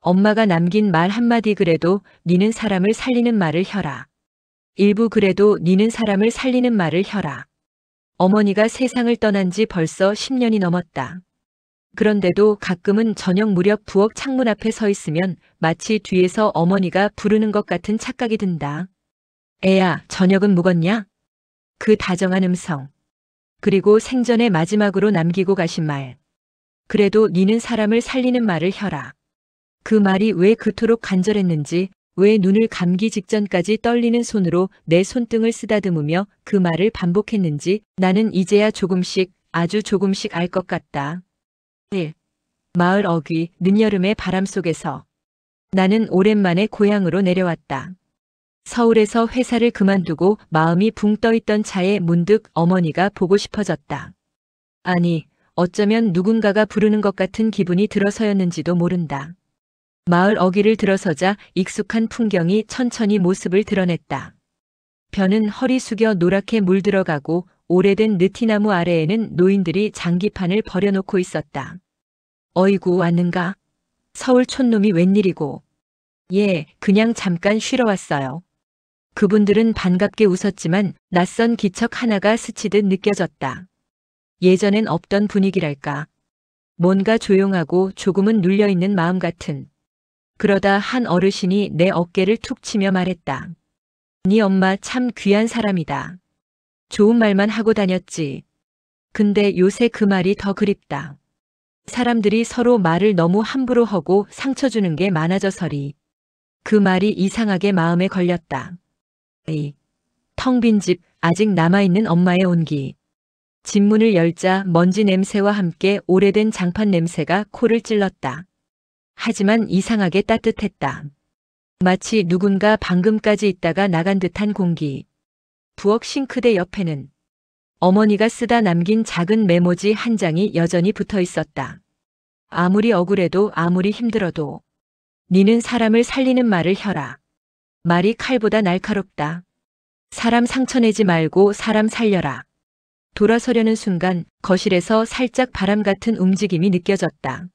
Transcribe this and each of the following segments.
엄마가 남긴 말 한마디 그래도 니는 사람을 살리는 말을 혀라. 일부 그래도 니는 사람을 살리는 말을 혀라. 어머니가 세상을 떠난 지 벌써 10년이 넘었다. 그런데도 가끔은 저녁 무렵 부엌 창문 앞에 서 있으면 마치 뒤에서 어머니가 부르는 것 같은 착각이 든다. 애야, 저녁은 묵었냐? 그 다정한 음성. 그리고 생전에 마지막으로 남기고 가신 말. 그래도 니는 사람을 살리는 말을 혀라. 그 말이 왜 그토록 간절했는지, 왜 눈을 감기 직전까지 떨리는 손으로 내 손등을 쓰다듬으며 그 말을 반복했는지 나는 이제야 조금씩, 아주 조금씩 알 것 같다. 1. 마을 어귀, 늦여름의 바람 속에서. 나는 오랜만에 고향으로 내려왔다. 서울에서 회사를 그만두고 마음이 붕 떠있던 차에 문득 어머니가 보고 싶어졌다. 아니, 어쩌면 누군가가 부르는 것 같은 기분이 들어서였는지도 모른다. 마을 어귀를 들어서자 익숙한 풍경이 천천히 모습을 드러냈다. 벼는 허리 숙여 노랗게 물들어가고 오래된 느티나무 아래에는 노인들이 장기판을 버려놓고 있었다. 어이구, 왔는가? 서울 촌놈이 웬일이고. 예, 그냥 잠깐 쉬러 왔어요. 그분들은 반갑게 웃었지만 낯선 기척 하나가 스치듯 느껴졌다. 예전엔 없던 분위기랄까. 뭔가 조용하고 조금은 눌려있는 마음 같은. 그러다 한 어르신이 내 어깨를 툭 치며 말했다. 네 엄마 참 귀한 사람이다. 좋은 말만 하고 다녔지. 근데 요새 그 말이 더 그립다. 사람들이 서로 말을 너무 함부로 하고 상처 주는 게 많아져서리. 그 말이 이상하게 마음에 걸렸다. 에이, 텅 빈 집, 아직 남아있는 엄마의 온기. 집 문을 열자 먼지 냄새와 함께 오래된 장판 냄새가 코를 찔렀다. 하지만 이상하게 따뜻했다. 마치 누군가 방금까지 있다가 나간 듯한 공기. 부엌 싱크대 옆에는 어머니가 쓰다 남긴 작은 메모지 한 장이 여전히 붙어 있었다. 아무리 억울해도 아무리 힘들어도 니는 사람을 살리는 말을 혀라. 말이 칼보다 날카롭다. 사람 상처내지 말고 사람 살려라. 돌아서려는 순간 거실에서 살짝 바람 같은 움직임이 느껴졌다.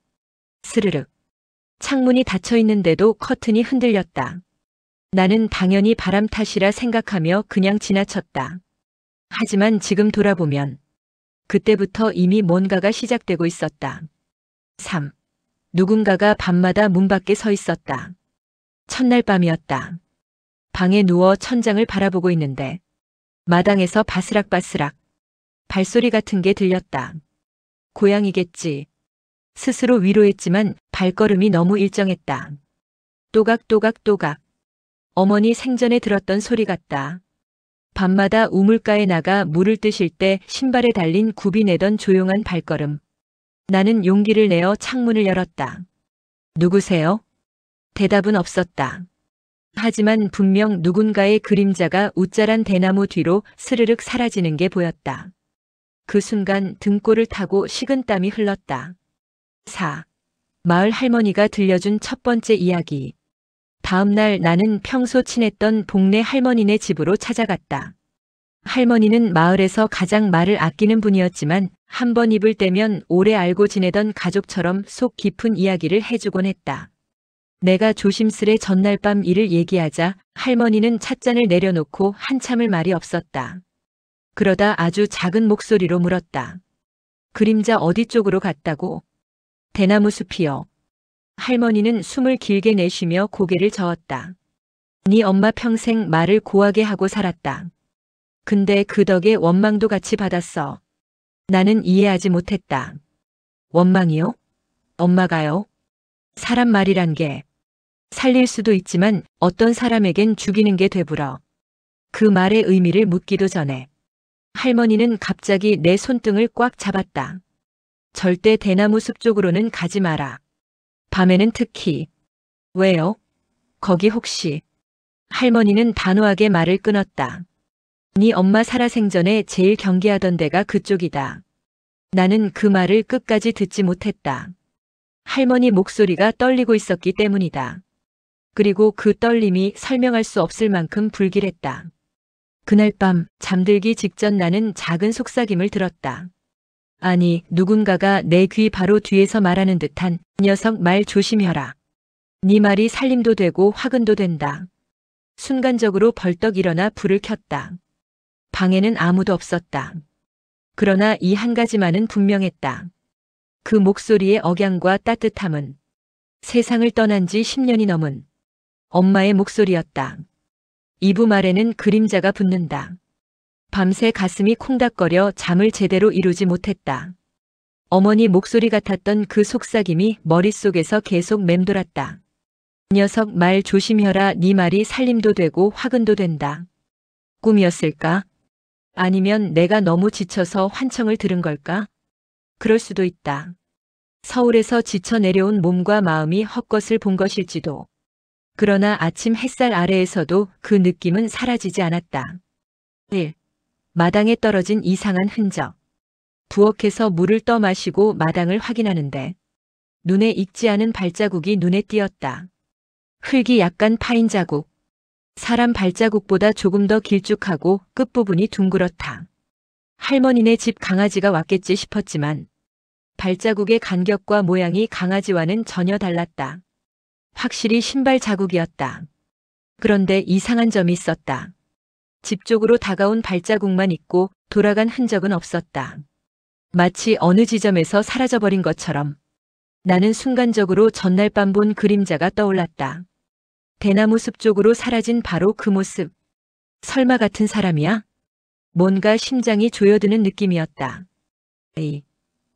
스르륵. 창문이 닫혀 있는데도 커튼이 흔들렸다. 나는 당연히 바람 탓이라 생각하며 그냥 지나쳤다. 하지만 지금 돌아보면 그때부터 이미 뭔가가 시작되고 있었다. 3. 누군가가 밤마다 문 밖에 서 있었다. 첫날 밤이었다. 방에 누워 천장을 바라보고 있는데 마당에서 바스락바스락 발소리 같은 게 들렸다. 고양이겠지. 스스로 위로했지만 발걸음이 너무 일정했다. 또각또각또각. 어머니 생전에 들었던 소리 같다. 밤마다 우물가에 나가 물을 뜨실 때 신발에 달린 굽이 내던 조용한 발걸음. 나는 용기를 내어 창문을 열었다. 누구세요? 대답은 없었다. 하지만 분명 누군가의 그림자가 웃자란 대나무 뒤로 스르륵 사라지는 게 보였다. 그 순간 등골을 타고 식은땀이 흘렀다. 4. 마을 할머니가 들려준 첫 번째 이야기. 다음 날 나는 평소 친했던 동네 할머니네 집으로 찾아갔다. 할머니는 마을에서 가장 말을 아끼는 분이었지만 한 번 입을 떼면 오래 알고 지내던 가족처럼 속 깊은 이야기를 해주곤 했다. 내가 조심스레 전날 밤 일을 얘기하자 할머니는 찻잔을 내려놓고 한참을 말이 없었다. 그러다 아주 작은 목소리로 물었다. 그림자 어디 쪽으로 갔다고? 대나무 숲이요. 할머니는 숨을 길게 내쉬며 고개를 저었다. 네 엄마 평생 말을 고하게 하고 살았다. 근데 그 덕에 원망도 같이 받았어. 나는 이해하지 못했다. 원망이요? 엄마가요? 사람 말이란 게 살릴 수도 있지만 어떤 사람에겐 죽이는 게 되불어. 그 말의 의미를 묻기도 전에 할머니는 갑자기 내 손등을 꽉 잡았다. 절대 대나무 숲 쪽으로는 가지 마라. 밤에는 특히. 왜요? 거기 혹시. 할머니는 단호하게 말을 끊었다. 네 엄마 살아생전에 제일 경계하던 데가 그쪽이다. 나는 그 말을 끝까지 듣지 못했다. 할머니 목소리가 떨리고 있었기 때문이다. 그리고 그 떨림이 설명할 수 없을 만큼 불길했다. 그날 밤 잠들기 직전 나는 작은 속삭임을 들었다. 아니, 누군가가 내 귀 바로 뒤에서 말하는 듯한 녀석 말 조심해라. 네 말이 살림도 되고 화근도 된다. 순간적으로 벌떡 일어나 불을 켰다. 방에는 아무도 없었다. 그러나 이 한 가지만은 분명했다. 그 목소리의 억양과 따뜻함은 세상을 떠난 지 10년이 넘은 엄마의 목소리였다. 이부 말에는 그림자가 붙는다. 밤새 가슴이 콩닥거려 잠을 제대로 이루지 못했다. 어머니 목소리 같았던 그 속삭임이 머릿속에서 계속 맴돌았다. 녀석 말 조심해라. 네 말이 살림도 되고 화근도 된다. 꿈이었을까? 아니면 내가 너무 지쳐서 환청을 들은 걸까? 그럴 수도 있다. 서울에서 지쳐 내려온 몸과 마음이 헛것을 본 것일지도. 그러나 아침 햇살 아래에서도 그 느낌은 사라지지 않았다. 1. 마당에 떨어진 이상한 흔적. 부엌에서 물을 떠 마시고 마당을 확인하는데 눈에 익지 않은 발자국이 눈에 띄었다. 흙이 약간 파인 자국. 사람 발자국보다 조금 더 길쭉하고 끝부분이 둥그렇다. 할머니네 집 강아지가 왔겠지 싶었지만 발자국의 간격과 모양이 강아지와는 전혀 달랐다. 확실히 신발 자국이었다. 그런데 이상한 점이 있었다. 집 쪽으로 다가온 발자국만 있고 돌아간 흔적은 없었다. 마치 어느 지점에서 사라져버린 것처럼 나는 순간적으로 전날 밤 본 그림자가 떠올랐다. 대나무 숲 쪽으로 사라진 바로 그 모습. 설마 같은 사람이야? 뭔가 심장이 조여드는 느낌이었다. 에이,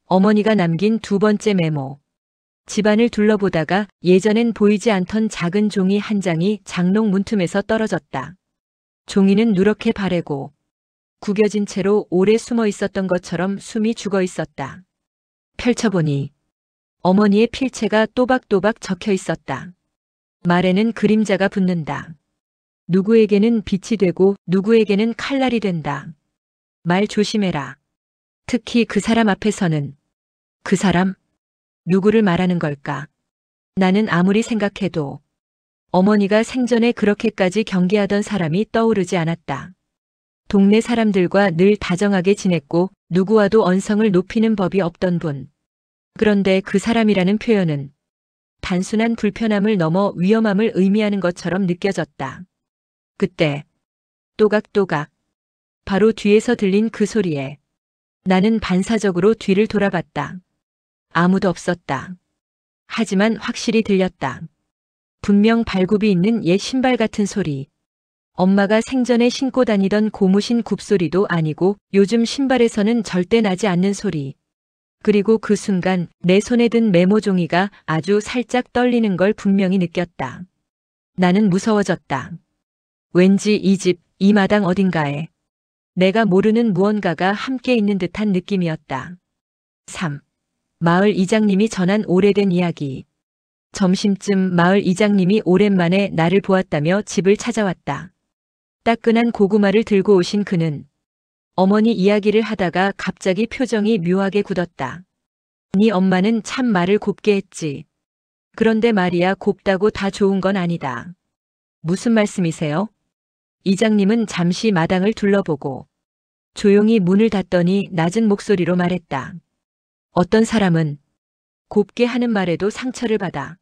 어머니가 남긴 두 번째 메모. 집안을 둘러보다가 예전엔 보이지 않던 작은 종이 한 장이 장롱 문틈에서 떨어졌다. 종이는 누렇게 바래고 구겨진 채로 오래 숨어 있었던 것처럼 숨이 죽어 있었다. 펼쳐보니 어머니의 필체가 또박또박 적혀 있었다. 말에는 그림자가 붙는다. 누구에게는 빛이 되고 누구에게는 칼날이 된다. 말 조심해라. 특히 그 사람 앞에서는. 그 사람? 누구를 말하는 걸까? 나는 아무리 생각해도 어머니가 생전에 그렇게까지 경계하던 사람이 떠오르지 않았다. 동네 사람들과 늘 다정하게 지냈고 누구와도 언성을 높이는 법이 없던 분. 그런데 그 사람이라는 표현은 단순한 불편함을 넘어 위험함을 의미하는 것처럼 느껴졌다. 그때 또각또각 바로 뒤에서 들린 그 소리에 나는 반사적으로 뒤를 돌아봤다. 아무도 없었다. 하지만 확실히 들렸다. 분명 발굽이 있는 옛 신발 같은 소리. 엄마가 생전에 신고 다니던 고무신 굽소리도 아니고 요즘 신발에서는 절대 나지 않는 소리. 그리고 그 순간 내 손에 든 메모종이가 아주 살짝 떨리는 걸 분명히 느꼈다. 나는 무서워졌다. 왠지 이 집, 이 마당 어딘가에 내가 모르는 무언가가 함께 있는 듯한 느낌이었다. 3. 마을 이장님이 전한 오래된 이야기. 점심쯤 마을 이장님이 오랜만에 나를 보았다며 집을 찾아왔다. 따끈한 고구마를 들고 오신 그는 어머니 이야기를 하다가 갑자기 표정이 묘하게 굳었다. 네 엄마는 참 말을 곱게 했지. 그런데 말이야 곱다고 다 좋은 건 아니다. 무슨 말씀이세요? 이장님은 잠시 마당을 둘러보고 조용히 문을 닫더니 낮은 목소리로 말했다. 어떤 사람은 곱게 하는 말에도 상처를 받아.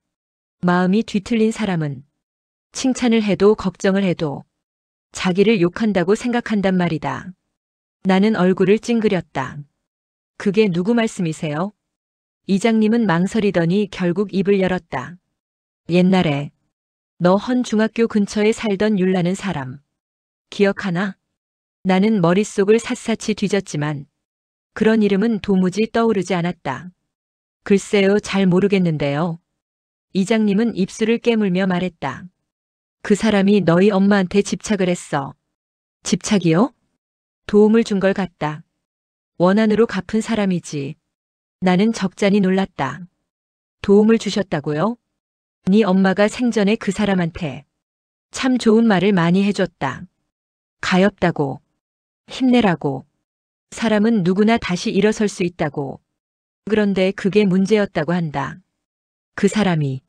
마음이 뒤틀린 사람은 칭찬을 해도 걱정을 해도 자기를 욕한다고 생각한단 말이다. 나는 얼굴을 찡그렸다. 그게 누구 말씀이세요? 이장님은 망설이더니 결국 입을 열었다. 옛날에 너 헌 중학교 근처에 살던 율라는 사람. 기억하나? 나는 머릿속을 샅샅이 뒤졌지만 그런 이름은 도무지 떠오르지 않았다. 글쎄요, 잘 모르겠는데요. 이장님은 입술을 깨물며 말했다. 그 사람이 너희 엄마한테 집착을 했어. 집착이요? 도움을 준 걸 같다. 원한으로 갚은 사람이지. 나는 적잖이 놀랐다. 도움을 주셨다고요? 네 엄마가 생전에 그 사람한테 참 좋은 말을 많이 해줬다. 가엾다고, 힘내라고, 사람은 누구나 다시 일어설 수 있다고. 그런데 그게 문제였다고 한다. 그 사람이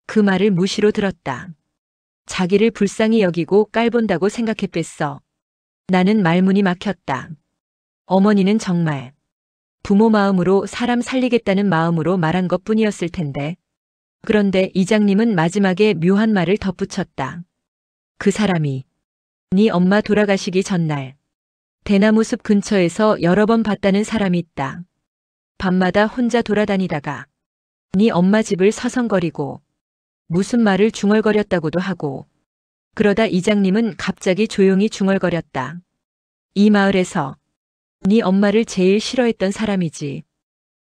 그 말을 무시로 들었다. 자기를 불쌍히 여기고 깔본다고 생각했댔어. 나는 말문이 막혔다. 어머니는 정말 부모 마음으로 사람 살리겠다는 마음으로 말한 것뿐이었을 텐데 그런데 이장님은 마지막에 묘한 말을 덧붙였다. 그 사람이 네 엄마 돌아가시기 전날 대나무 숲 근처에서 여러 번 봤다는 사람이 있다. 밤마다 혼자 돌아다니다가 네 엄마 집을 서성거리고 무슨 말을 중얼거렸다고도 하고. 그러다 이장님은 갑자기 조용히 중얼거렸다. 이 마을에서 네 엄마를 제일 싫어했던 사람이지.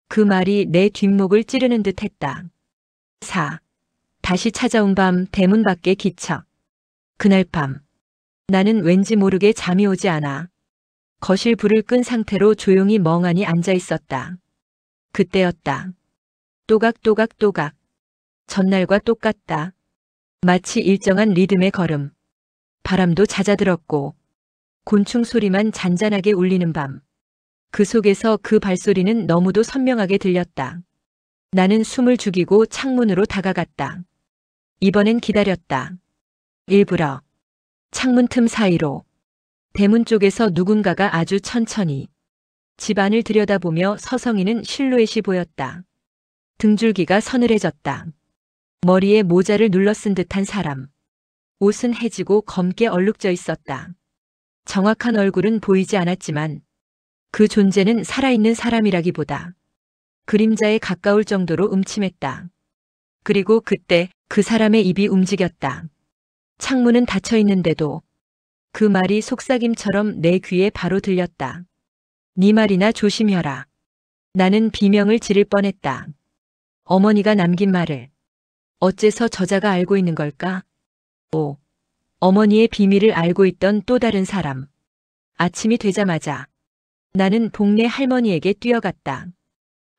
그 말이 내 뒷목을 찌르는 듯 했다. 4. 다시 찾아온 밤 대문 밖에 기척. 그날 밤 나는 왠지 모르게 잠이 오지 않아. 거실 불을 끈 상태로 조용히 멍하니 앉아 있었다. 그때였다. 또각또각또각. 전날과 똑같다. 마치 일정한 리듬의 걸음. 바람도 잦아들었고 곤충 소리만 잔잔하게 울리는 밤. 그 속에서 그 발소리는 너무도 선명하게 들렸다. 나는 숨을 죽이고 창문으로 다가갔다. 이번엔 기다렸다. 일부러. 창문 틈 사이로. 대문 쪽에서 누군가가 아주 천천히 집 안을 들여다보며 서성이는 실루엣이 보였다. 등줄기가 서늘해졌다. 머리에 모자를 눌러 쓴 듯한 사람. 옷은 해지고 검게 얼룩져 있었다. 정확한 얼굴은 보이지 않았지만 그 존재는 살아있는 사람이라기보다 그림자에 가까울 정도로 음침했다. 그리고 그때 그 사람의 입이 움직였다. 창문은 닫혀 있는데도 그 말이 속삭임처럼 내 귀에 바로 들렸다. 네 말이나 조심해라. 나는 비명을 지를 뻔했다. 어머니가 남긴 말을 어째서 저자가 알고 있는 걸까? 오, 어머니의 비밀을 알고 있던 또 다른 사람. 아침이 되자마자 나는 동네 할머니에게 뛰어갔다.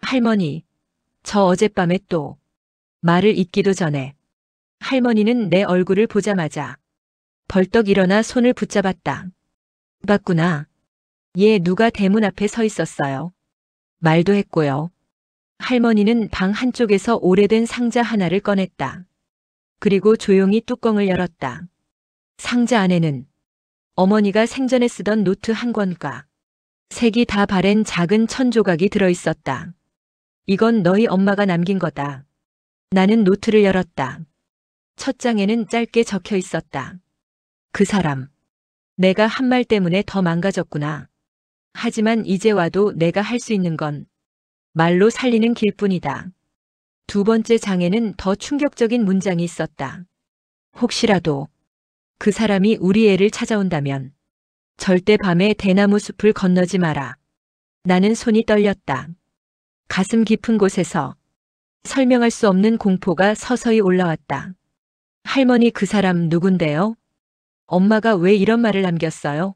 할머니, 저 어젯밤에 또 말을 잇기도 전에. 할머니는 내 얼굴을 보자마자 벌떡 일어나 손을 붙잡았다. 봤구나. 얘 누가 대문 앞에 서 있었어요. 말도 했고요. 할머니는 방 한쪽에서 오래된 상자 하나를 꺼냈다. 그리고 조용히 뚜껑을 열었다. 상자 안에는 어머니가 생전에 쓰던 노트 한 권과 색이 다 바랜 작은 천 조각이 들어있었다. 이건 너희 엄마가 남긴 거다. 나는 노트를 열었다. 첫 장에는 짧게 적혀 있었다. 그 사람. 내가 한 말 때문에 더 망가졌구나. 하지만 이제 와도 내가 할 수 있는 건 말로 살리는 길뿐이다. 두 번째 장에는 더 충격적인 문장이 있었다. 혹시라도 그 사람이 우리 애를 찾아온다면 절대 밤에 대나무 숲을 건너지 마라. 나는 손이 떨렸다. 가슴 깊은 곳에서 설명할 수 없는 공포가 서서히 올라왔다. 할머니 그 사람 누군데요? 엄마가 왜 이런 말을 남겼어요?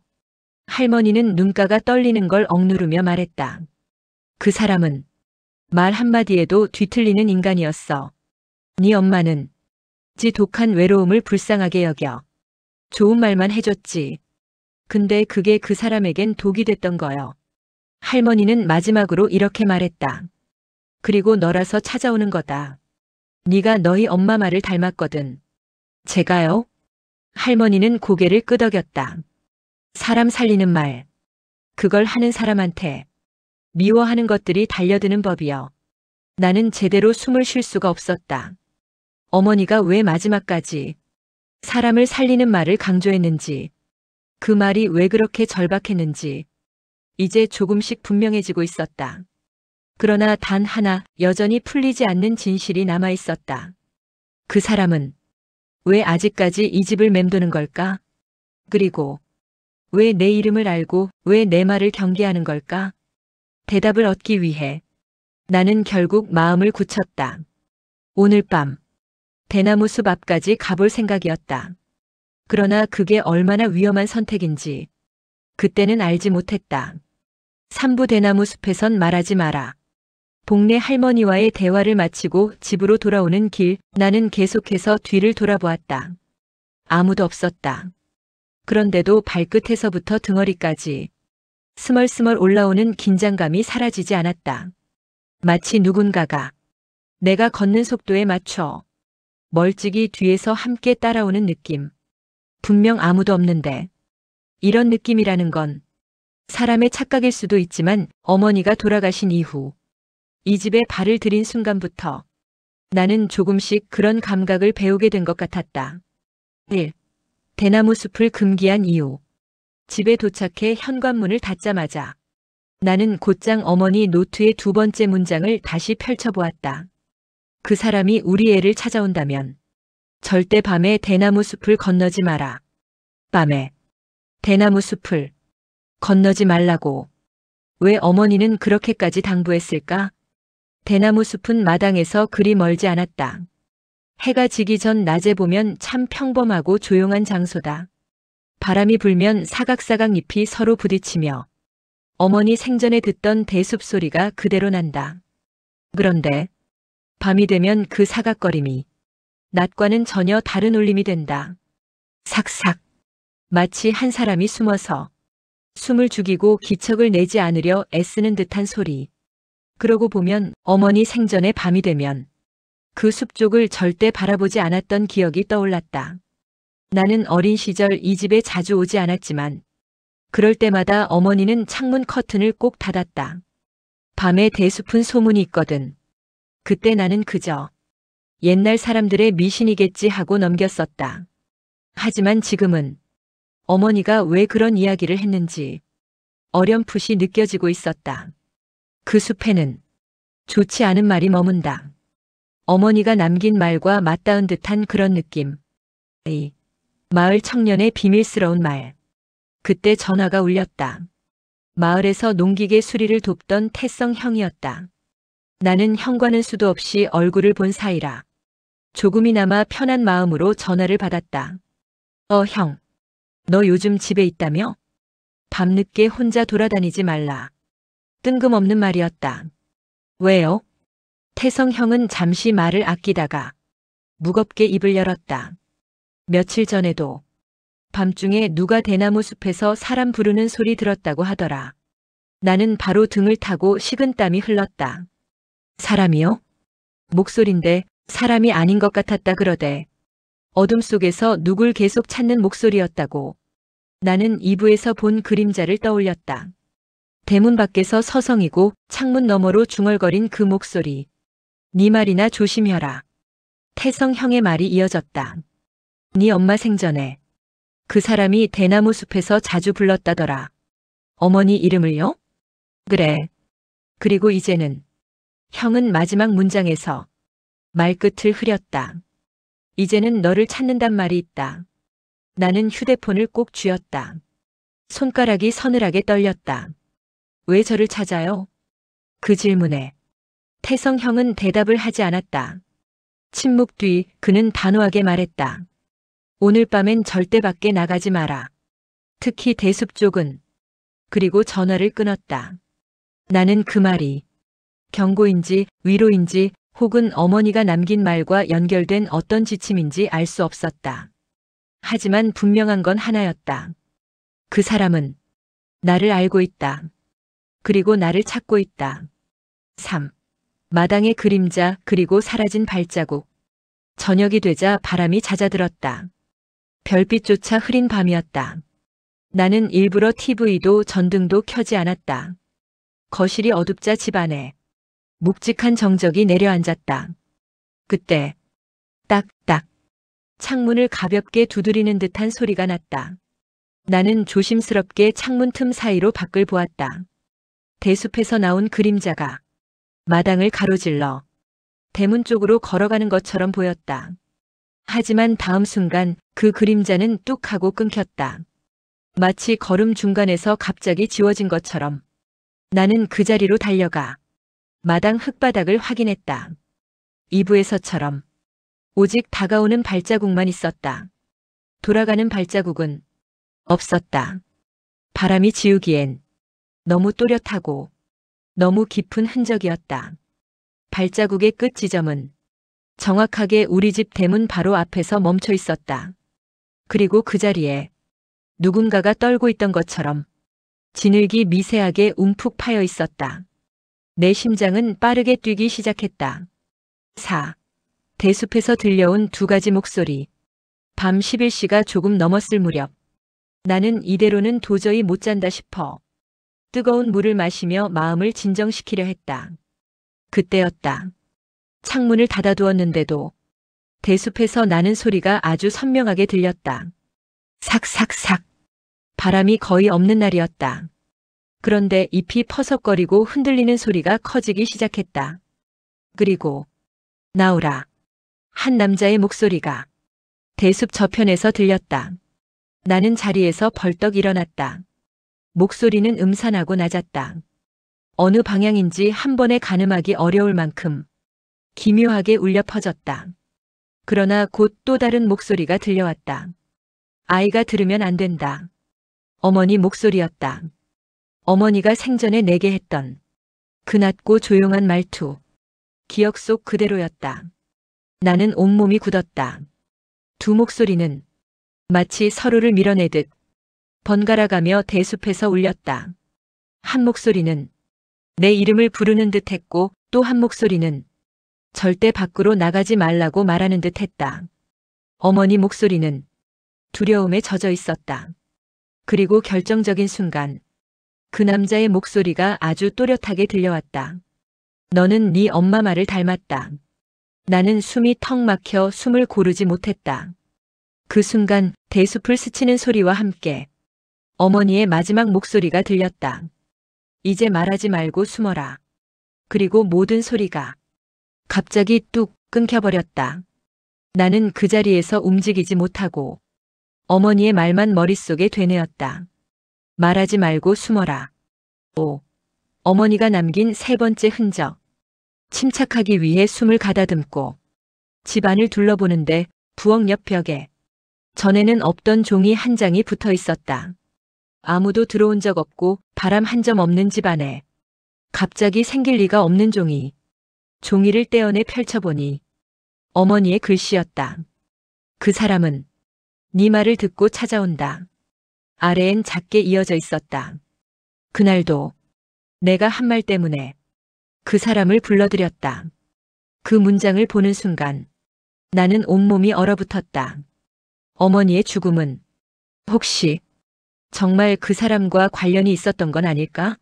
할머니는 눈가가 떨리는 걸 억누르며 말했다. 그 사람은 말 한마디에도 뒤틀리는 인간이었어. 네 엄마는 지 독한 외로움을 불쌍하게 여겨. 좋은 말만 해줬지. 근데 그게 그 사람에겐 독이 됐던 거요. 할머니는 마지막으로 이렇게 말했다. 그리고 너라서 찾아오는 거다. 네가 너희 엄마 말을 닮았거든. 제가요? 할머니는 고개를 끄덕였다. 사람 살리는 말. 그걸 하는 사람한테 미워하는 것들이 달려드는 법이요. 나는 제대로 숨을 쉴 수가 없었다. 어머니가 왜 마지막까지 사람을 살리는 말을 강조했는지, 그 말이 왜 그렇게 절박했는지 이제 조금씩 분명해지고 있었다. 그러나 단 하나 여전히 풀리지 않는 진실이 남아 있었다. 그 사람은 왜 아직까지 이 집을 맴도는 걸까? 그리고 왜 내 이름을 알고 왜 내 말을 경계하는 걸까? 대답을 얻기 위해 나는 결국 마음을 굳혔다. 오늘 밤 대나무 숲 앞까지 가볼 생각이었다. 그러나 그게 얼마나 위험한 선택인지 그때는 알지 못했다. 삼부 대나무 숲에선 말하지 마라. 복내 할머니와의 대화를 마치고 집으로 돌아오는 길, 나는 계속해서 뒤를 돌아보았다. 아무도 없었다. 그런데도 발끝에서부터 등허리까지 스멀스멀 올라오는 긴장감이 사라지지 않았다. 마치 누군가가 내가 걷는 속도에 맞춰 멀찍이 뒤에서 함께 따라오는 느낌. 분명 아무도 없는데 이런 느낌이라는 건 사람의 착각일 수도 있지만 어머니가 돌아가신 이후 이 집에 발을 들인 순간부터 나는 조금씩 그런 감각을 배우게 된 것 같았다. 1. 대나무 숲을 금기한 이유. 집에 도착해 현관문을 닫자마자 나는 곧장 어머니 노트의 두 번째 문장을 다시 펼쳐보았다. 그 사람이 우리 애를 찾아온다면 절대 밤에 대나무 숲을 건너지 마라. 밤에 대나무 숲을 건너지 말라고. 왜 어머니는 그렇게까지 당부했을까? 대나무 숲은 마당에서 그리 멀지 않았다. 해가 지기 전 낮에 보면 참 평범하고 조용한 장소다. 바람이 불면 사각사각 잎이 서로 부딪히며 어머니 생전에 듣던 대숲 소리가 그대로 난다. 그런데 밤이 되면 그 사각거림이 낮과는 전혀 다른 울림이 된다. 삭삭. 마치 한 사람이 숨어서 숨을 죽이고 기척을 내지 않으려 애쓰는 듯한 소리. 그러고 보면 어머니 생전에 밤이 되면 그 숲 쪽을 절대 바라보지 않았던 기억이 떠올랐다. 나는 어린 시절 이 집에 자주 오지 않았지만 그럴 때마다 어머니는 창문 커튼을 꼭 닫았다. 밤에 대숲은 소문이 있거든. 그때 나는 그저 옛날 사람들의 미신이겠지 하고 넘겼었다. 하지만 지금은 어머니가 왜 그런 이야기를 했는지 어렴풋이 느껴지고 있었다. 그 숲에는 좋지 않은 말이 머문다. 어머니가 남긴 말과 맞닿은 듯한 그런 느낌. 이 마을 청년의 비밀스러운 말. 그때 전화가 울렸다. 마을에서 농기계 수리를 돕던 태성 형이었다. 나는 형과는 수도 없이 얼굴을 본 사이라 조금이나마 편한 마음으로 전화를 받았다. 형. 너 요즘 집에 있다며? 밤늦게 혼자 돌아다니지 말라. 뜬금없는 말이었다. 왜요? 태성 형은 잠시 말을 아끼다가 무겁게 입을 열었다. 며칠 전에도 밤중에 누가 대나무 숲에서 사람 부르는 소리 들었다고 하더라. 나는 바로 등을 타고 식은땀이 흘렀다. 사람이요? 목소린데 사람이 아닌 것 같았다 그러대. 어둠 속에서 누굴 계속 찾는 목소리였다고. 나는 2부에서 본 그림자를 떠올렸다. 대문 밖에서 서성이고 창문 너머로 중얼거린 그 목소리. 네 말이나 조심해라. 태성 형의 말이 이어졌다. 네 엄마 생전에 그 사람이 대나무 숲에서 자주 불렀다더라. 어머니 이름을요? 그래. 그리고 이제는 형은 마지막 문장에서 말끝을 흐렸다. 이제는 너를 찾는단 말이 있다. 나는 휴대폰을 꼭 쥐었다. 손가락이 서늘하게 떨렸다. 왜 저를 찾아요? 그 질문에 태성 형은 대답을 하지 않았다. 침묵 뒤 그는 단호하게 말했다. 오늘 밤엔 절대 밖에 나가지 마라. 특히 대숲 쪽은. 그리고 전화를 끊었다. 나는 그 말이 경고인지 위로인지 혹은 어머니가 남긴 말과 연결된 어떤 지침인지 알 수 없었다. 하지만 분명한 건 하나였다. 그 사람은 나를 알고 있다. 그리고 나를 찾고 있다. 3. 마당의 그림자 그리고 사라진 발자국. 저녁이 되자 바람이 잦아들었다. 별빛조차 흐린 밤이었다. 나는 일부러 TV도 전등도 켜지 않았다. 거실이 어둡자 집 안에 묵직한 정적이 내려앉았다. 그때 딱딱 창문을 가볍게 두드리는 듯한 소리가 났다. 나는 조심스럽게 창문 틈 사이로 밖을 보았다. 대숲에서 나온 그림자가 마당을 가로질러 대문 쪽으로 걸어가는 것처럼 보였다. 하지만 다음 순간 그 그림자는 뚝 하고 끊겼다. 마치 걸음 중간에서 갑자기 지워진 것처럼. 나는 그 자리로 달려가 마당 흙바닥을 확인했다. 2부에서처럼 오직 다가오는 발자국만 있었다. 돌아가는 발자국은 없었다. 바람이 지우기엔 너무 또렷하고 너무 깊은 흔적이었다. 발자국의 끝 지점은 정확하게 우리 집 대문 바로 앞에서 멈춰 있었다. 그리고 그 자리에 누군가가 떨고 있던 것처럼 진흙이 미세하게 움푹 파여 있었다. 내 심장은 빠르게 뛰기 시작했다. 4. 대숲에서 들려온 두 가지 목소리. 밤 11시가 조금 넘었을 무렵. 나는 이대로는 도저히 못 잔다 싶어 뜨거운 물을 마시며 마음을 진정시키려 했다. 그때였다. 창문을 닫아두었는데도 대숲에서 나는 소리가 아주 선명하게 들렸다. 삭삭삭. 바람이 거의 없는 날이었다. 그런데 잎이 퍼석거리고 흔들리는 소리가 커지기 시작했다. 그리고 나오라. 한 남자의 목소리가 대숲 저편에서 들렸다. 나는 자리에서 벌떡 일어났다. 목소리는 음산하고 낮았다. 어느 방향인지 한 번에 가늠하기 어려울 만큼 기묘하게 울려 퍼졌다. 그러나 곧 또 다른 목소리가 들려왔다. 아이가 들으면 안 된다. 어머니 목소리였다. 어머니가 생전에 내게 했던 그 낮고 조용한 말투. 기억 속 그대로였다. 나는 온몸이 굳었다. 두 목소리는 마치 서로를 밀어내듯 번갈아가며 대숲에서 울렸다. 한 목소리는 내 이름을 부르는 듯 했고 또 한 목소리는 절대 밖으로 나가지 말라고 말하는 듯 했다. 어머니 목소리는 두려움에 젖어 있었다. 그리고 결정적인 순간 그 남자의 목소리가 아주 또렷하게 들려왔다. 너는 네 엄마 말을 닮았다. 나는 숨이 턱 막혀 숨을 고르지 못했다. 그 순간 대숲을 스치는 소리와 함께 어머니의 마지막 목소리가 들렸다. 이제 말하지 말고 숨어라. 그리고 모든 소리가 갑자기 뚝 끊겨버렸다. 나는 그 자리에서 움직이지 못하고 어머니의 말만 머릿속에 되뇌었다. 말하지 말고 숨어라. 어머니가 남긴 세 번째 흔적. 침착하기 위해 숨을 가다듬고 집안을 둘러보는데 부엌 옆 벽에 전에는 없던 종이 한 장이 붙어 있었다. 아무도 들어온 적 없고 바람 한 점 없는 집안에 갑자기 생길 리가 없는 종이. 종이를 떼어내 펼쳐보니 어머니의 글씨였다. 그 사람은 네 말을 듣고 찾아온다. 아래엔 작게 이어져 있었다. 그날도 내가 한 말 때문에 그 사람을 불러들였다. 그 문장을 보는 순간 나는 온몸이 얼어붙었다. 어머니의 죽음은 혹시 정말 그 사람과 관련이 있었던 건 아닐까?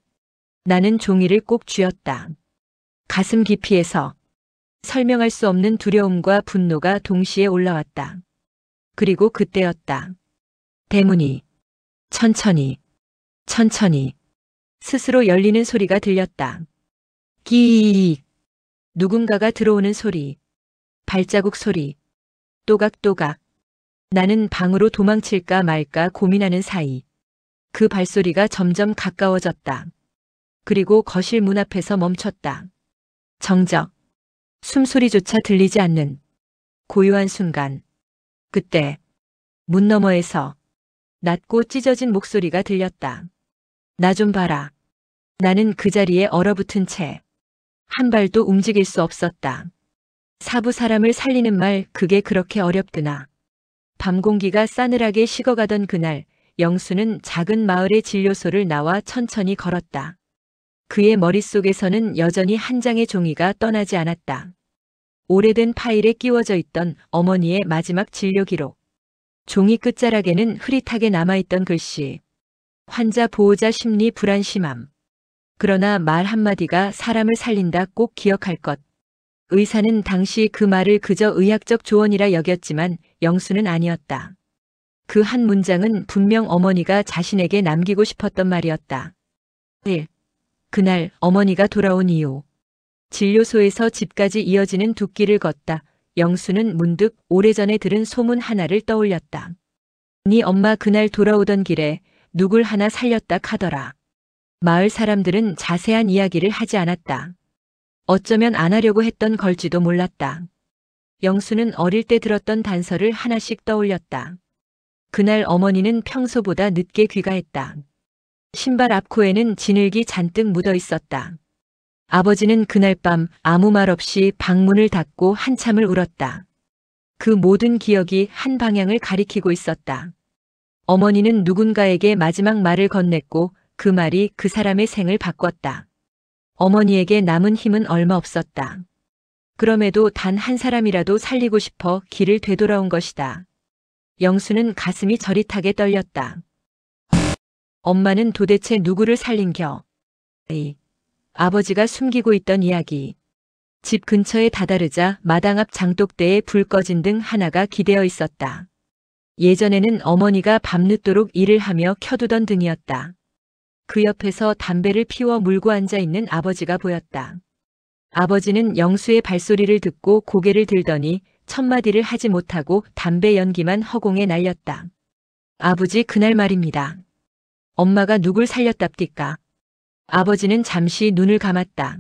나는 종이를 꼭 쥐었다. 가슴 깊이에서 설명할 수 없는 두려움과 분노가 동시에 올라왔다. 그리고 그때였다. 대문이 천천히 스스로 열리는 소리가 들렸다. 끼익. 누군가가 들어오는 소리. 발자국 소리. 또각또각. 나는 방으로 도망칠까 말까 고민하는 사이 그 발소리가 점점 가까워졌다. 그리고 거실 문 앞에서 멈췄다. 정적. 숨소리조차 들리지 않는 고요한 순간. 그때 문 너머에서 낮고 찢어진 목소리가 들렸다. 나 좀 봐라. 나는 그 자리에 얼어붙은 채 한 발도 움직일 수 없었다. 사부 사람을 살리는 말, 그게 그렇게 어렵드나. 밤 공기가 싸늘하게 식어가던 그날 영수는 작은 마을의 진료소를 나와 천천히 걸었다. 그의 머릿속에서는 여전히 한 장의 종이가 떠나지 않았다. 오래된 파일에 끼워져 있던 어머니의 마지막 진료 기록. 종이 끝자락에는 흐릿하게 남아있던 글씨. 환자 보호자 심리 불안심함. 그러나 말 한마디가 사람을 살린다, 꼭 기억할 것. 의사는 당시 그 말을 그저 의학적 조언이라 여겼지만 영수는 아니었다. 그 한 문장은 분명 어머니가 자신에게 남기고 싶었던 말이었다. 1. 그날 어머니가 돌아온 이후 진료소에서 집까지 이어지는 두 길을 걷다 영수는 문득 오래전에 들은 소문 하나를 떠올렸다. 네 엄마 그날 돌아오던 길에 누굴 하나 살렸다 카더라. 마을 사람들은 자세한 이야기를 하지 않았다. 어쩌면 안 하려고 했던 걸지도 몰랐다. 영수는 어릴 때 들었던 단서를 하나씩 떠올렸다. 그날 어머니는 평소보다 늦게 귀가했다. 신발 앞코에는 진흙이 잔뜩 묻어 있었다. 아버지는 그날 밤 아무 말 없이 방문을 닫고 한참을 울었다. 그 모든 기억이 한 방향을 가리키고 있었다. 어머니는 누군가에게 마지막 말을 건넸고 그 말이 그 사람의 생을 바꿨다. 어머니에게 남은 힘은 얼마 없었다. 그럼에도 단 한 사람이라도 살리고 싶어 길을 되돌아온 것이다. 영수는 가슴이 저릿하게 떨렸다. 엄마는 도대체 누구를 살린겨? 아버지가 숨기고 있던 이야기. 집 근처에 다다르자 마당 앞 장독대에 불 꺼진 등 하나가 기대어 있었다. 예전에는 어머니가 밤늦도록 일을 하며 켜두던 등이었다. 그 옆에서 담배를 피워 물고 앉아 있는 아버지가 보였다. 아버지는 영수의 발소리를 듣고 고개를 들더니 첫마디를 하지 못하고 담배 연기만 허공에 날렸다. 아버지, 그날 말입니다. 엄마가 누굴 살렸답디까? 아버지는 잠시 눈을 감았다.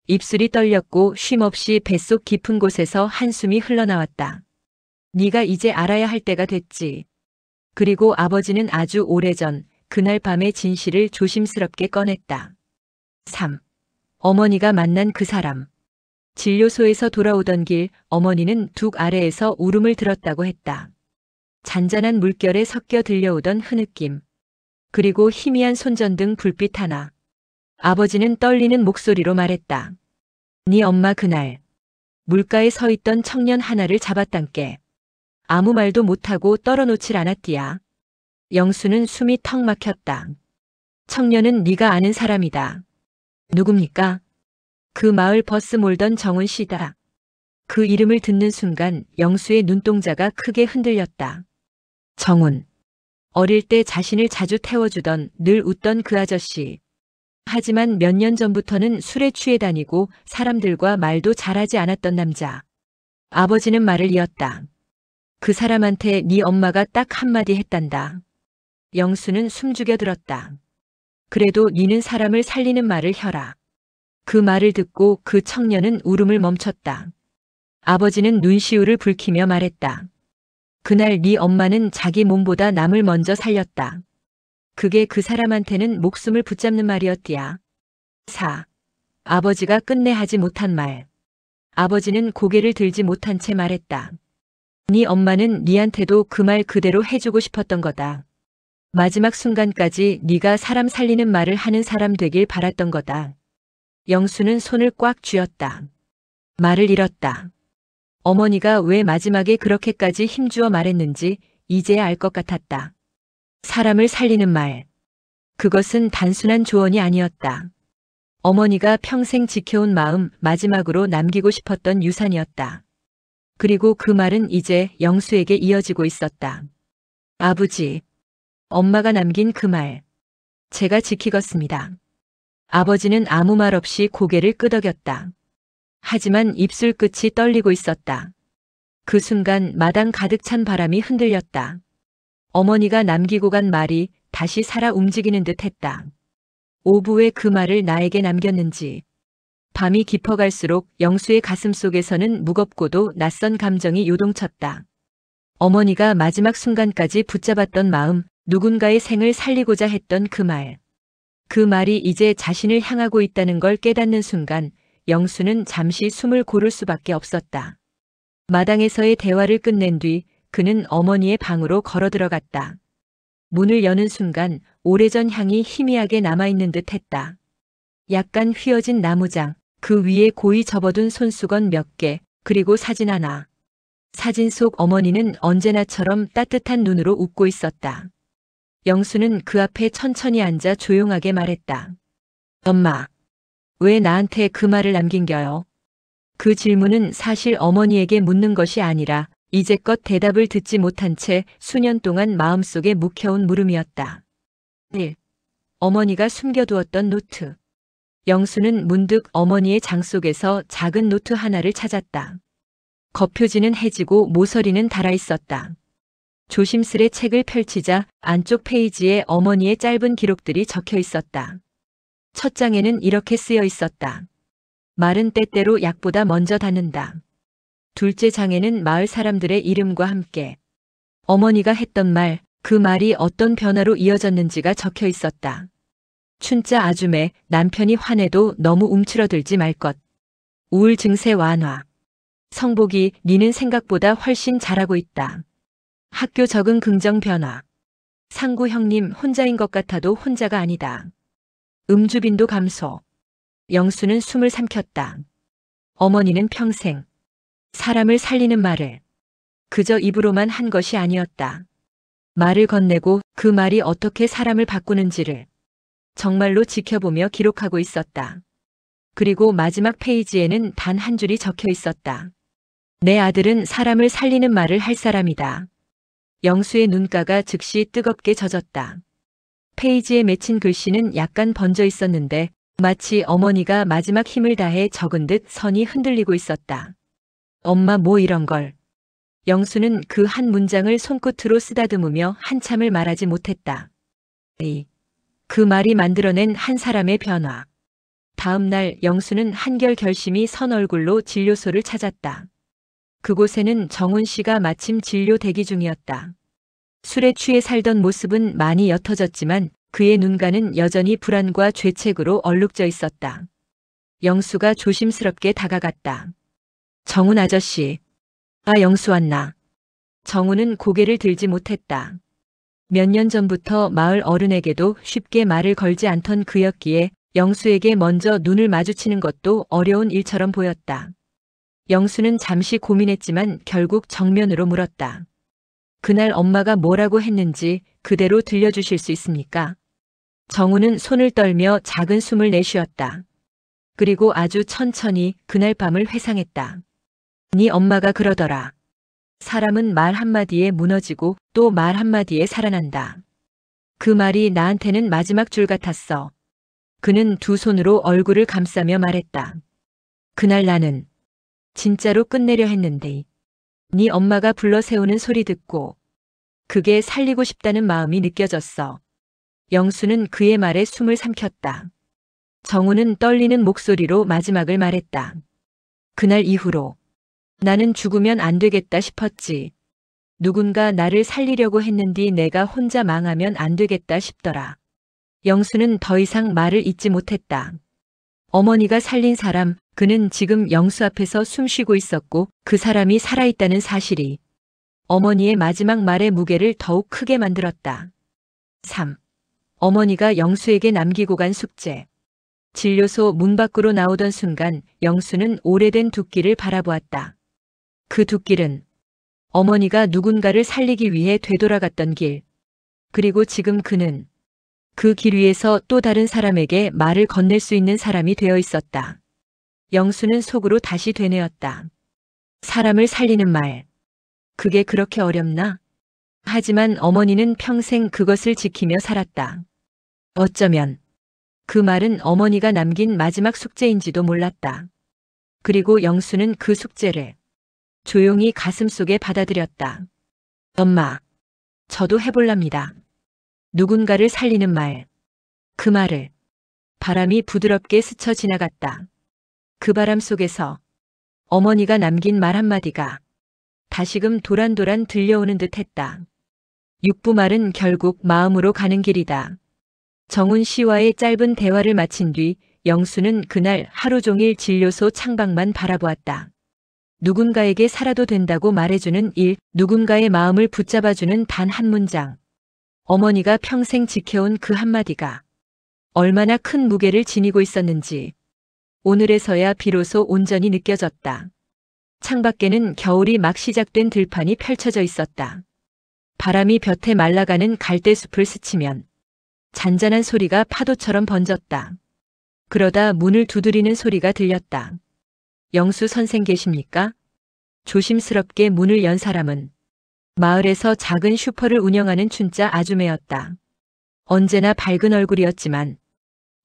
입술이 떨렸고 쉼없이 뱃속 깊은 곳에서 한숨이 흘러나왔다. 네가 이제 알아야 할 때가 됐지. 그리고 아버지는 아주 오래전 그날 밤의 진실을 조심스럽게 꺼냈다. 3. 어머니가 만난 그 사람. 진료소에서 돌아오던 길 어머니는 둑 아래에서 울음을 들었다고 했다. 잔잔한 물결에 섞여 들려오던 흐느낌. 그리고 희미한 손전등 불빛 하나. 아버지는 떨리는 목소리로 말했다. 네 엄마 그날 물가에 서 있던 청년 하나를 잡았단께. 아무 말도 못하고 떨어놓질 않았디야. 영수는 숨이 턱 막혔다. 청년은 네가 아는 사람이다. 누굽니까? 그 마을 버스 몰던 정은 씨다. 그 이름을 듣는 순간 영수의 눈동자가 크게 흔들렸다. 정훈. 어릴 때 자신을 자주 태워주던 늘 웃던 그 아저씨. 하지만 몇 년 전부터는 술에 취해 다니고 사람들과 말도 잘하지 않았던 남자. 아버지는 말을 이었다. 그 사람한테 네 엄마가 딱 한마디 했단다. 영수는 숨죽여 들었다. 그래도 니는 사람을 살리는 말을 혀라. 그 말을 듣고 그 청년은 울음을 멈췄다. 아버지는 눈시울을 붉히며 말했다. 그날 네 엄마는 자기 몸보다 남을 먼저 살렸다. 그게 그 사람한테는 목숨을 붙잡는 말이었디야. 4. 아버지가 끝내 하지 못한 말. 아버지는 고개를 들지 못한 채 말했다. 네 엄마는 니한테도 그 말 그대로 해주고 싶었던 거다. 마지막 순간까지 네가 사람 살리는 말을 하는 사람 되길 바랐던 거다. 영수는 손을 꽉 쥐었다. 말을 잃었다. 어머니가 왜 마지막에 그렇게까지 힘주어 말했는지 이제야 알 것 같았다. 사람을 살리는 말. 그것은 단순한 조언이 아니었다. 어머니가 평생 지켜온 마음 마지막으로 남기고 싶었던 유산이었다. 그리고 그 말은 이제 영수에게 이어지고 있었다. 아버지, 엄마가 남긴 그 말. 제가 지키겠습니다. 아버지는 아무 말 없이 고개를 끄덕였다. 하지만 입술 끝이 떨리고 있었다. 그 순간 마당 가득 찬 바람이 흔들렸다. 어머니가 남기고 간 말이 다시 살아 움직이는 듯 했다. 오부에 그 말을 나에게 남겼는지. 밤이 깊어갈수록 영수의 가슴 속에서는 무겁고도 낯선 감정이 요동쳤다. 어머니가 마지막 순간까지 붙잡았던 마음, 누군가의 생을 살리고자 했던 그 말. 그 말이 이제 자신을 향하고 있다는 걸 깨닫는 순간 영수는 잠시 숨을 고를 수밖에 없었다. 마당에서의 대화를 끝낸 뒤 그는 어머니의 방으로 걸어 들어갔다. 문을 여는 순간 오래전 향이 희미하게 남아있는 듯 했다. 약간 휘어진 나무장, 그 위에 고이 접어둔 손수건 몇 개, 그리고 사진 하나. 사진 속 어머니는 언제나처럼 따뜻한 눈으로 웃고 있었다. 영수는 그 앞에 천천히 앉아 조용하게 말했다. 엄마, 왜 나한테 그 말을 남긴겨요? 그 질문은 사실 어머니에게 묻는 것이 아니라 이제껏 대답을 듣지 못한 채 수년 동안 마음속에 묵혀온 물음이었다. 1. 어머니가 숨겨두었던 노트. 영수는 문득 어머니의 장 속에서 작은 노트 하나를 찾았다. 겉표지는 해지고 모서리는 달아있었다. 조심스레 책을 펼치자 안쪽 페이지에 어머니의 짧은 기록들이 적혀 있었다. 첫 장에는 이렇게 쓰여 있었다. 말은 때때로 약보다 먼저 닿는다. 둘째 장에는 마을 사람들의 이름과 함께 어머니가 했던 말, 그 말이 어떤 변화로 이어졌는지가 적혀 있었다. 춘자 아줌에 남편이 화내도 너무 움츠러들지 말 것. 우울 증세 완화. 성복이 니는 생각보다 훨씬 잘하고 있다. 학교 적응 긍정 변화. 상구 형님 혼자인 것 같아도 혼자가 아니다. 음주 빈도 감소. 영수는 숨을 삼켰다. 어머니는 평생 사람을 살리는 말을 그저 입으로만 한 것이 아니었다. 말을 건네고 그 말이 어떻게 사람을 바꾸는지를 정말로 지켜보며 기록하고 있었다. 그리고 마지막 페이지에는 단 한 줄이 적혀 있었다. 내 아들은 사람을 살리는 말을 할 사람이다. 영수의 눈가가 즉시 뜨겁게 젖었다. 페이지에 맺힌 글씨는 약간 번져 있었는데 마치 어머니가 마지막 힘을 다해 적은 듯 선이 흔들리고 있었다. 엄마 뭐 이런 걸. 영수는 그 한 문장을 손끝으로 쓰다듬으며 한참을 말하지 못했다. 그 말이 만들어낸 한 사람의 변화. 다음 날 영수는 한결 결심이 선 얼굴로 진료소를 찾았다. 그곳에는 정훈 씨가 마침 진료 대기 중이었다. 술에 취해 살던 모습은 많이 옅어졌지만 그의 눈가는 여전히 불안과 죄책으로 얼룩져 있었다. 영수가 조심스럽게 다가갔다. 정훈 아저씨. 아, 영수 왔나. 정훈은 고개를 들지 못했다. 몇 년 전부터 마을 어른에게도 쉽게 말을 걸지 않던 그였기에 영수에게 먼저 눈을 마주치는 것도 어려운 일처럼 보였다. 영수는 잠시 고민했지만 결국 정면으로 물었다. 그날 엄마가 뭐라고 했는지 그대로 들려주실 수 있습니까? 정훈은 손을 떨며 작은 숨을 내쉬었다. 그리고 아주 천천히 그날 밤을 회상했다. 네 엄마가 그러더라. 사람은 말 한마디에 무너지고 또 말 한마디에 살아난다. 그 말이 나한테는 마지막 줄 같았어. 그는 두 손으로 얼굴을 감싸며 말했다. 그날 나는 진짜로 끝내려 했는데 네 엄마가 불러 세우는 소리 듣고 그게 살리고 싶다는 마음이 느껴졌어. 영수는 그의 말에 숨을 삼켰다. 정우는 떨리는 목소리로 마지막을 말했다. 그날 이후로 나는 죽으면 안 되겠다 싶었지. 누군가 나를 살리려고 했는디 내가 혼자 망하면 안 되겠다 싶더라. 영수는 더 이상 말을 잇지 못했다. 어머니가 살린 사람, 그는 지금 영수 앞에서 숨쉬고 있었고 그 사람이 살아있다는 사실이 어머니의 마지막 말의 무게를 더욱 크게 만들었다. 3. 어머니가 영수에게 남기고 간 숙제. 진료소 문 밖으로 나오던 순간 영수는 오래된 둑길을 바라보았다. 그 둑길은 어머니가 누군가를 살리기 위해 되돌아갔던 길. 그리고 지금 그는 그 길 위에서 또 다른 사람에게 말을 건넬 수 있는 사람이 되어 있었다. 영수는 속으로 다시 되뇌었다. 사람을 살리는 말. 그게 그렇게 어렵나? 하지만 어머니는 평생 그것을 지키며 살았다. 어쩌면 그 말은 어머니가 남긴 마지막 숙제인지도 몰랐다. 그리고 영수는 그 숙제를 조용히 가슴속에 받아들였다. 엄마, 저도 해볼랍니다. 누군가를 살리는 말. 그 말을. 바람이 부드럽게 스쳐 지나갔다. 그 바람 속에서 어머니가 남긴 말 한마디가 다시금 도란도란 들려오는 듯 했다. 육부말은 결국 마음으로 가는 길이다. 정훈 씨와의 짧은 대화를 마친 뒤 영수는 그날 하루 종일 진료소 창밖만 바라보았다. 누군가에게 살아도 된다고 말해주는 일, 누군가의 마음을 붙잡아주는 단 한 문장. 어머니가 평생 지켜온 그 한마디가 얼마나 큰 무게를 지니고 있었는지 오늘에서야 비로소 온전히 느껴졌다. 창밖에는 겨울이 막 시작된 들판이 펼쳐져 있었다. 바람이 볕에 말라가는 갈대숲을 스치면 잔잔한 소리가 파도처럼 번졌다. 그러다 문을 두드리는 소리가 들렸다. 영수 선생 계십니까? 조심스럽게 문을 연 사람은 마을에서 작은 슈퍼를 운영하는 춘자 아주매였다. 언제나 밝은 얼굴이었지만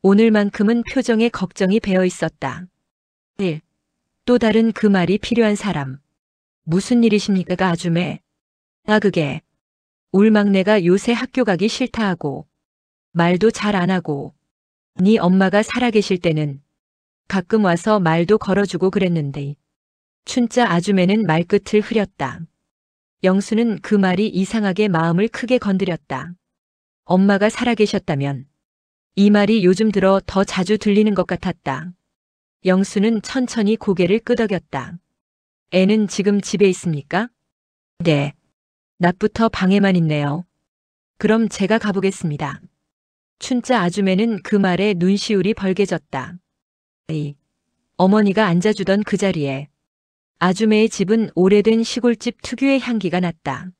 오늘만큼은 표정에 걱정이 배어 있었다. 1. 또 다른 그 말이 필요한 사람. 무슨 일이십니까, 아주매? 아, 그게 울 막내가 요새 학교 가기 싫다 하고 말도 잘 안 하고 네 엄마가 살아계실 때는 가끔 와서 말도 걸어주고 그랬는데. 춘자 아주매는 말끝을 흐렸다. 영수는 그 말이 이상하게 마음을 크게 건드렸다. 엄마가 살아계셨다면 이 말이 요즘 들어 더 자주 들리는 것 같았다. 영수는 천천히 고개를 끄덕였다. 애는 지금 집에 있습니까? 네. 낮부터 방에만 있네요. 그럼 제가 가보겠습니다. 춘자 아주매는 그 말에 눈시울이 벌개졌다. 어머니가 앉아주던 그 자리에 아주매의 집은 오래된 시골집 특유의 향기가 났다.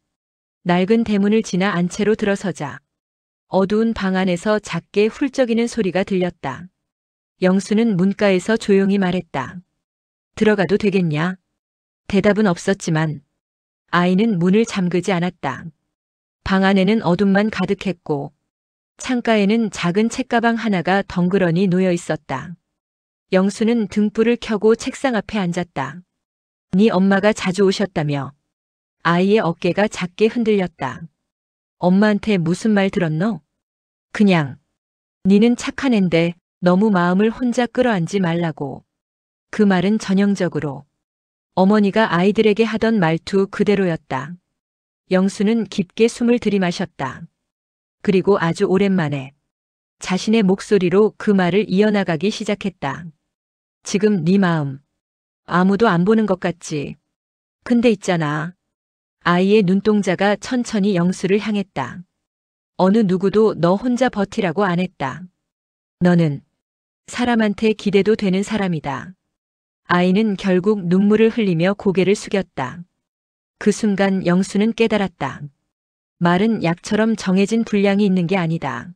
낡은 대문을 지나 안채로 들어서자 어두운 방 안에서 작게 훌쩍이는 소리가 들렸다. 영수는 문가에서 조용히 말했다. 들어가도 되겠냐? 대답은 없었지만 아이는 문을 잠그지 않았다. 방 안에는 어둠만 가득했고 창가에는 작은 책가방 하나가 덩그러니 놓여 있었다. 영수는 등불을 켜고 책상 앞에 앉았다. 네 엄마가 자주 오셨다며. 아이의 어깨가 작게 흔들렸다. 엄마한테 무슨 말 들었노? 그냥. 니는 착한 앤데 너무 마음을 혼자 끌어안지 말라고. 그 말은 전형적으로 어머니가 아이들에게 하던 말투 그대로였다. 영수는 깊게 숨을 들이마셨다. 그리고 아주 오랜만에 자신의 목소리로 그 말을 이어나가기 시작했다. 지금 네 마음 아무도 안 보는 것 같지. 근데 있잖아. 아이의 눈동자가 천천히 영수를 향했다. 어느 누구도 너 혼자 버티라고 안 했다. 너는 사람한테 기대도 되는 사람이다. 아이는 결국 눈물을 흘리며 고개를 숙였다. 그 순간 영수는 깨달았다. 말은 약처럼 정해진 분량이 있는 게 아니다.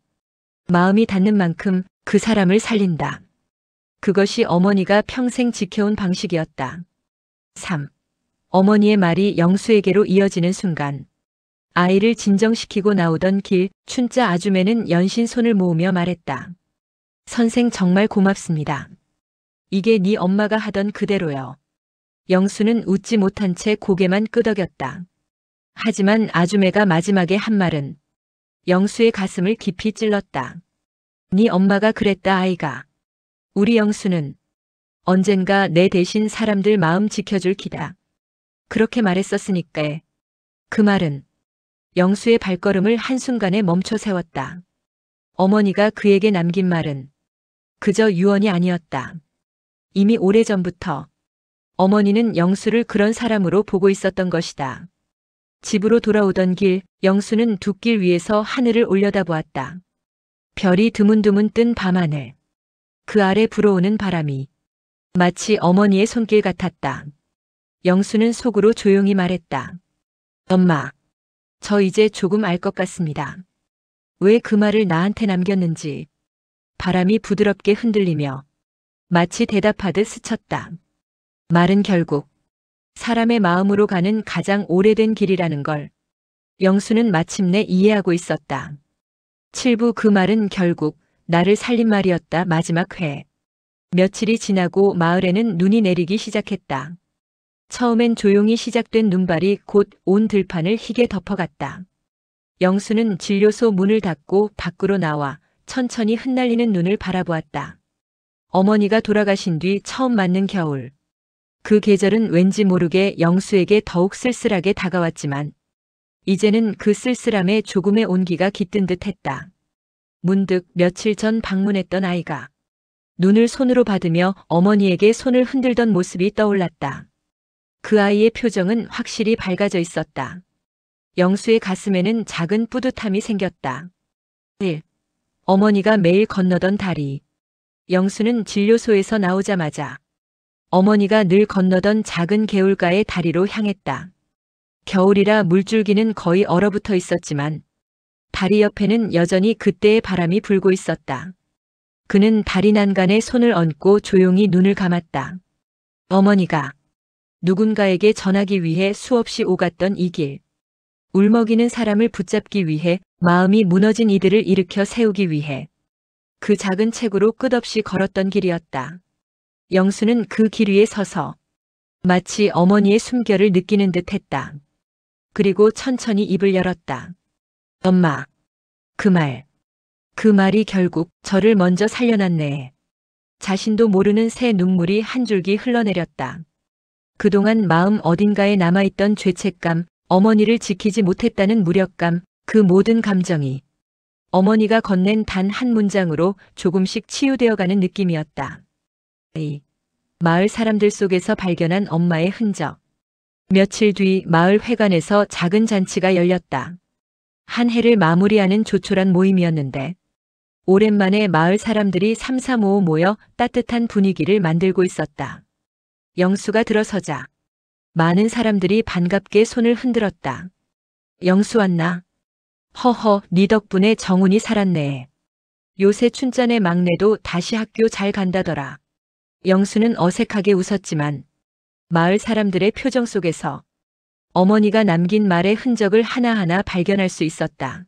마음이 닿는 만큼 그 사람을 살린다. 그것이 어머니가 평생 지켜온 방식이었다. 3. 어머니의 말이 영수에게로 이어지는 순간 아이를 진정시키고 나오던 길 춘자 아줌매는 연신 손을 모으며 말했다. 선생 정말 고맙습니다. 이게 네 엄마가 하던 그대로요. 영수는 웃지 못한 채 고개만 끄덕였다. 하지만 아줌매가 마지막에 한 말은 영수의 가슴을 깊이 찔렀다. 네 엄마가 그랬다 아이가. 우리 영수는 언젠가 내 대신 사람들 마음 지켜줄 기다. 그렇게 말했었으니까. 그 말은 영수의 발걸음을 한순간에 멈춰 세웠다. 어머니가 그에게 남긴 말은 그저 유언이 아니었다. 이미 오래전부터 어머니는 영수를 그런 사람으로 보고 있었던 것이다. 집으로 돌아오던 길, 영수는 둑길 위에서 하늘을 올려다보았다. 별이 드문드문 뜬 밤하늘. 그 아래 불어오는 바람이 마치 어머니의 손길 같았다. 영수는 속으로 조용히 말했다. 엄마, 저 이제 조금 알 것 같습니다. 왜 그 말을 나한테 남겼는지. 바람이 부드럽게 흔들리며 마치 대답하듯 스쳤다. 말은 결국 사람의 마음으로 가는 가장 오래된 길이라는 걸 영수는 마침내 이해하고 있었다. 7부 그 말은 결국 나를 살린 말이었다. 마지막 회. 며칠이 지나고 마을에는 눈이 내리기 시작했다. 처음엔 조용히 시작된 눈발이 곧 온 들판을 희게 덮어갔다. 영수는 진료소 문을 닫고 밖으로 나와 천천히 흩날리는 눈을 바라보았다. 어머니가 돌아가신 뒤 처음 맞는 겨울. 그 계절은 왠지 모르게 영수에게 더욱 쓸쓸하게 다가왔지만 이제는 그 쓸쓸함에 조금의 온기가 깃든 듯했다. 문득 며칠 전 방문했던 아이가 눈을 손으로 받으며 어머니에게 손을 흔들던 모습이 떠올랐다. 그 아이의 표정은 확실히 밝아져 있었다. 영수의 가슴에는 작은 뿌듯함이 생겼다. 1. 어머니가 매일 건너던 다리. 영수는 진료소에서 나오자마자 어머니가 늘 건너던 작은 개울가의 다리로 향했다. 겨울이라 물줄기는 거의 얼어붙어 있었지만 다리 옆에는 여전히 그때의 바람이 불고 있었다. 그는 다리 난간에 손을 얹고 조용히 눈을 감았다. 어머니가 누군가에게 전하기 위해 수없이 오갔던 이 길. 울먹이는 사람을 붙잡기 위해, 마음이 무너진 이들을 일으켜 세우기 위해 그 작은 책으로 끝없이 걸었던 길이었다. 영수는 그 길 위에 서서 마치 어머니의 숨결을 느끼는 듯 했다. 그리고 천천히 입을 열었다. 엄마. 그 말이 결국 저를 먼저 살려놨네. 자신도 모르는 새 눈물이 한 줄기 흘러내렸다. 그동안 마음 어딘가에 남아있던 죄책감, 어머니를 지키지 못했다는 무력감, 그 모든 감정이 어머니가 건넨 단 한 문장으로 조금씩 치유되어가는 느낌이었다. 마을 사람들 속에서 발견한 엄마의 흔적. 며칠 뒤 마을 회관에서 작은 잔치가 열렸다. 한 해를 마무리하는 조촐한 모임이었는데 오랜만에 마을 사람들이 삼삼오오 모여 따뜻한 분위기를 만들고 있었다. 영수가 들어서자 많은 사람들이 반갑게 손을 흔들었다. 영수 왔나? 허허, 네 덕분에 정훈이 살았네. 요새 춘짠의 막내도 다시 학교 잘 간다더라. 영수는 어색하게 웃었지만 마을 사람들의 표정 속에서 어머니가 남긴 말의 흔적을 하나하나 발견할 수 있었다.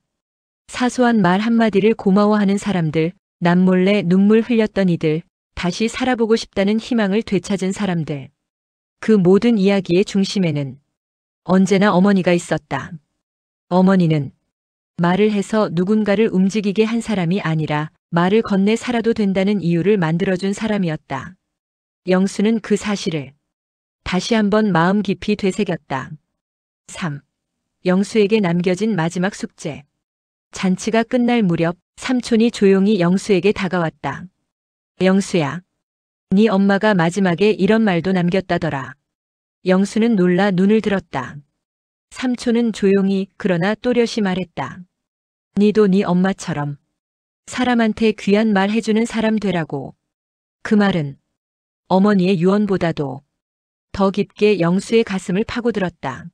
사소한 말 한마디를 고마워하는 사람들, 남몰래 눈물 흘렸던 이들, 다시 살아보고 싶다는 희망을 되찾은 사람들. 그 모든 이야기의 중심에는 언제나 어머니가 있었다. 어머니는 말을 해서 누군가를 움직이게 한 사람이 아니라 말을 건네 살아도 된다는 이유를 만들어준 사람이었다. 영수는 그 사실을 다시 한번 마음 깊이 되새겼다. 3. 영수에게 남겨진 마지막 숙제. 잔치가 끝날 무렵 삼촌이 조용히 영수에게 다가왔다. 영수야, 네 엄마가 마지막에 이런 말도 남겼다더라. 영수는 놀라 눈을 들었다. 삼촌은 조용히 그러나 또렷이 말했다. 니도 네 엄마처럼 사람한테 귀한 말 해주는 사람 되라고. 그 말은 어머니의 유언보다도 더 깊게 영수의 가슴을 파고들었다.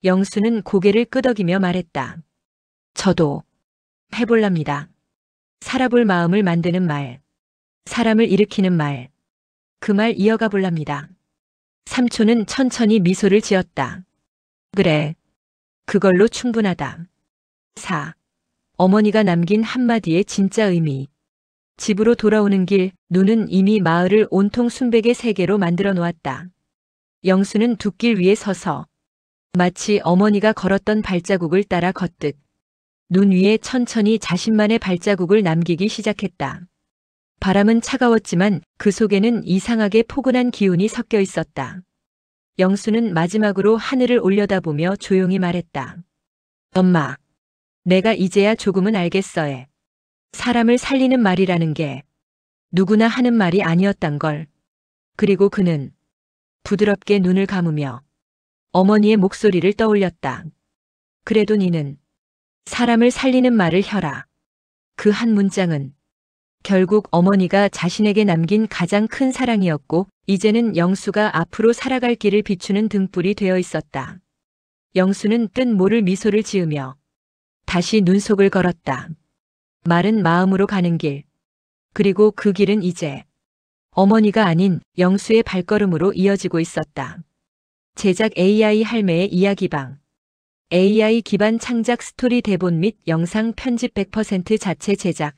영수는 고개를 끄덕이며 말했다. 저도 해볼랍니다. 살아볼 마음을 만드는 말, 사람을 일으키는 말, 그 말 이어가 볼랍니다. 삼촌은 천천히 미소를 지었다. 그래, 그걸로 충분하다. 4. 어머니가 남긴 한마디의 진짜 의미. 집으로 돌아오는 길, 눈은 이미 마을을 온통 순백의 세계로 만들어 놓았다. 영수는 둑길 위에 서서 마치 어머니가 걸었던 발자국을 따라 걷듯 눈 위에 천천히 자신만의 발자국을 남기기 시작했다. 바람은 차가웠지만 그 속에는 이상하게 포근한 기운이 섞여 있었다. 영수는 마지막으로 하늘을 올려다보며 조용히 말했다. 엄마, 내가 이제야 조금은 알겠어에. 사람을 살리는 말이라는 게 누구나 하는 말이 아니었단 걸. 그리고 그는 부드럽게 눈을 감으며 어머니의 목소리를 떠올렸다. 그래도 니는 사람을 살리는 말을 혀라. 그 한 문장은 결국 어머니가 자신에게 남긴 가장 큰 사랑이었고 이제는 영수가 앞으로 살아갈 길을 비추는 등불이 되어 있었다. 영수는 뜬 모를 미소를 지으며 다시 눈속을 걸었다. 마른 마음으로 가는 길. 그리고 그 길은 이제 어머니가 아닌 영수의 발걸음으로 이어지고 있었다. 제작 AI 할매의 이야기방. AI 기반 창작 스토리 대본 및 영상 편집 100% 자체 제작.